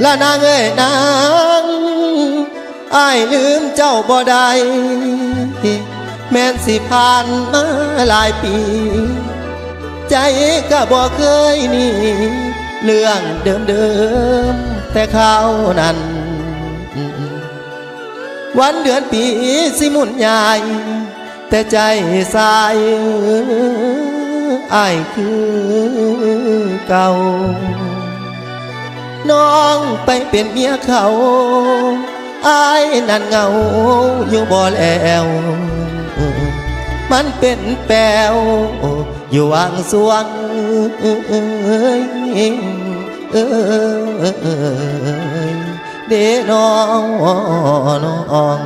ละนางเอ้ยนางอ้ายลืมเจ้าบ่ได้แม้นสิผ่านมาหลายปีใจก็บ่เคยหนีเรื่องเดิมแต่ข้าวนั้นวันเดือนปีสิหมุนใหญ่แต่ใจสายอ้ายคือเก่าน้องไปเป็นเมียเขาอ้ายนั่นเหงาอยู่บ่แล้วมันเป็นแปลวอยู่วางสวงเด้น้อง